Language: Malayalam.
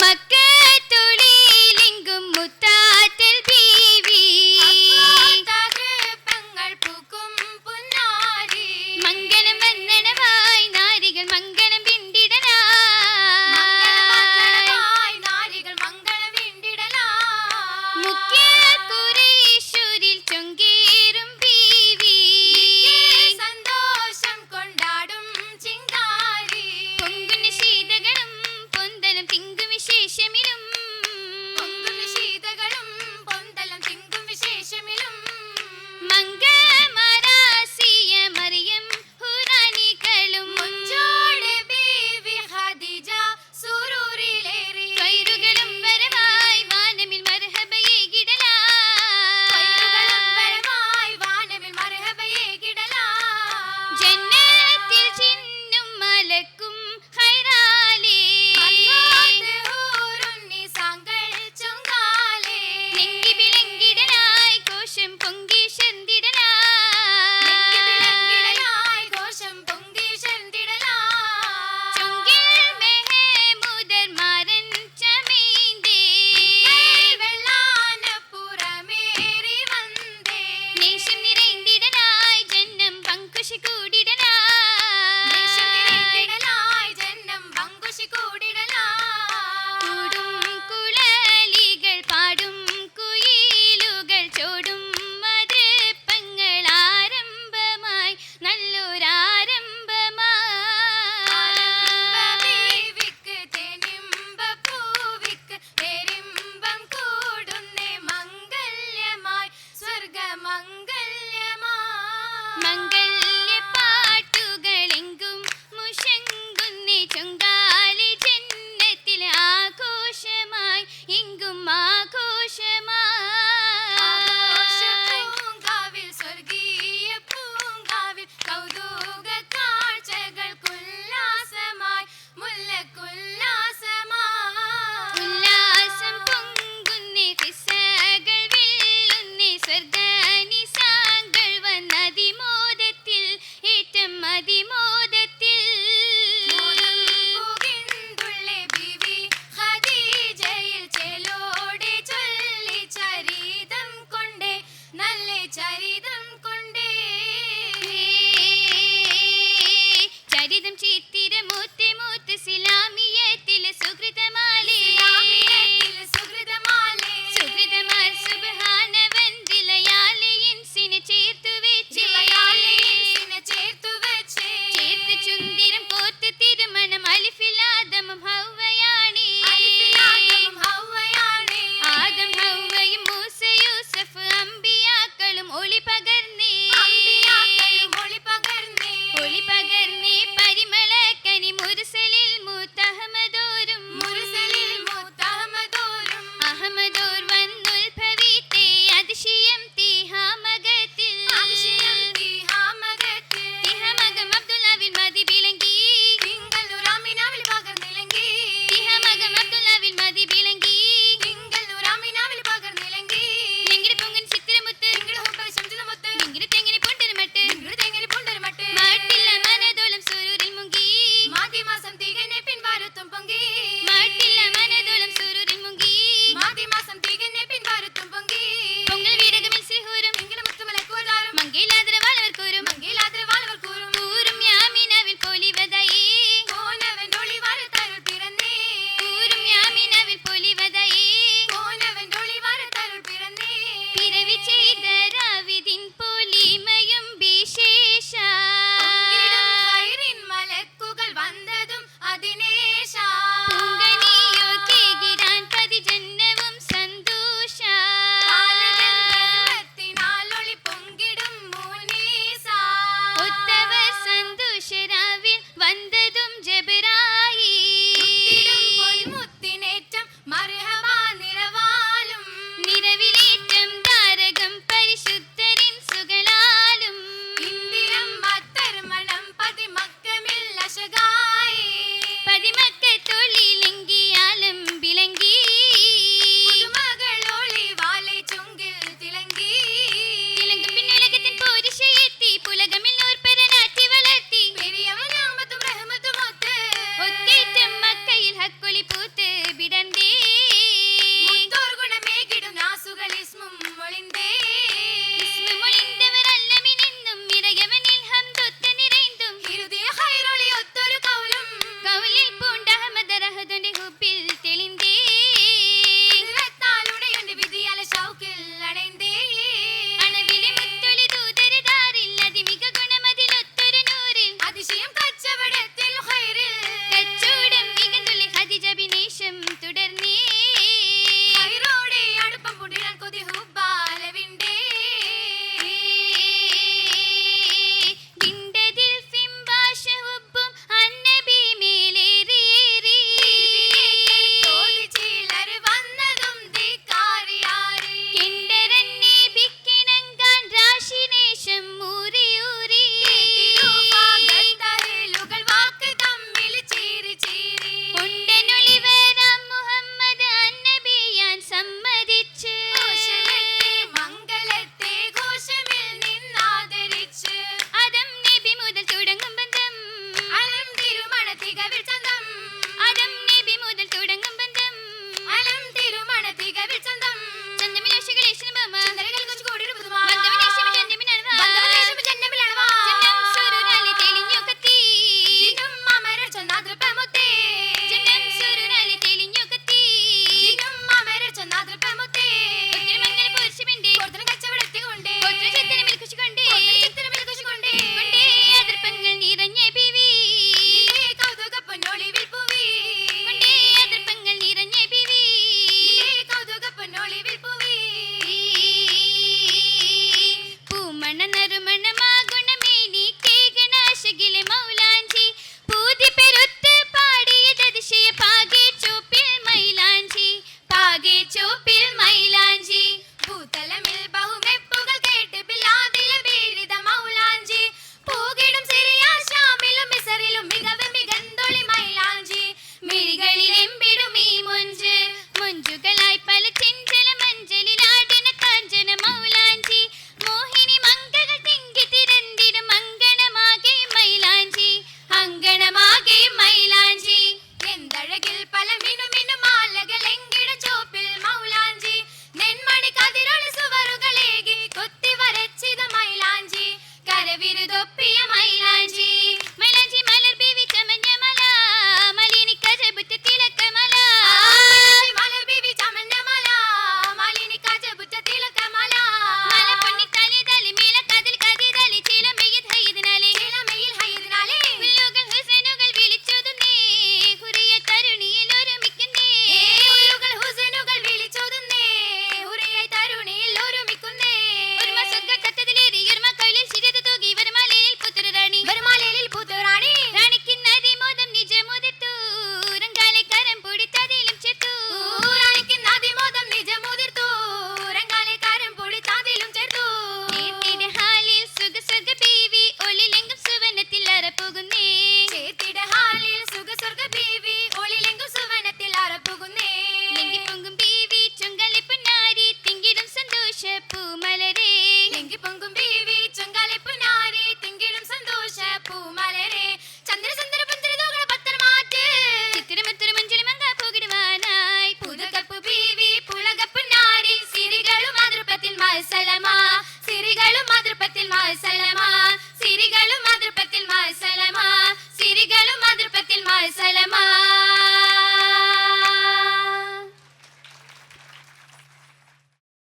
മക്കത്തൊളിയിലെങ്കും മുത്താത്തൽ ബീവി പൂക്കും പുന്നാരി മംഗളം വന്ദനവായി നാരികൾ മംഗളം വിണ്ടിടലായി നാരികൾ മംഗളം വിണ്ടിടലായി മുഖ്യ കുറേശ്വരിൽ ചൊങ്കേറും ബീവി സന്തോഷം കൊണ്ടാടും ചിങ്കാരി പൊങ്കുന്ന ശീതകളും പൊന്തലും തിങ്കും വിശേഷമിലും പൊങ്കുന്ന ശീതകളും പൊന്തലും തിങ്കും വിശേഷമിലും മംഗളമരാസിയ മറിയം ഹുറാനികളും മുഞ്ചോട് ബീവി ഖദീജ സുറൂറിലേറി കൈറുകളും വരവായി വാനമിൽ മർഹബയേകിടലായി ജന്നത്തിൽ ചിന്നും മലക്കും ഖൈറാലേ നെങ്കി വിളങ്ങിടലായി കോശം പൊങ്കി ശന്തിടലായി ചൊങ്കിൽ മെഹമൂദർ മാരൻ ചമീന്തേ വെള്ളാനപ്പുറമേറി വന്നേ നേശം നിറൈന്തിടലായി ജന്നം പങ്കുശി കൂടിടലായി കൂടും കുഴലികൾ പാടും കുയിലുകൾ ചോടും മധുപ്പങ്ങൾ ആരംഭമായി നല്ലൊരാരംഭമായി പെരിമ്പം കൂടുന്നേ മംഗല്യമായി സ്വർഗമംഗല്യമായി മംഗല്യപ്പാട്ടുകളെങ്കും മുഷങ്കുന്നേ ചൊങ്കാലി ജന്നത്തിൽ ആഘോഷമായി എങ്കും ആഘോഷമായി സ്വർഗീയ പൂങ്കാവിൽ കൗതുക കാഴ്ചകൾക്കുല്ലാസമായി മുല്ലക്കുല്ലാസമായി ഉല്ലാസം പൊങ്കുന്നേ കിസ്സകൾ വെല്ലുന്നേ സ്വർഗനിസാകൾ വന്നതിമോദത്തിൽ ഏറ്റം അതിമോദത്തിൽ ബീവി ഖദീജയിൽ ചേലോടെ ചൊല്ലി ചരിതം കൊണ്ടേ നല്ല ചരിതം കൊണ്ടേ സലാം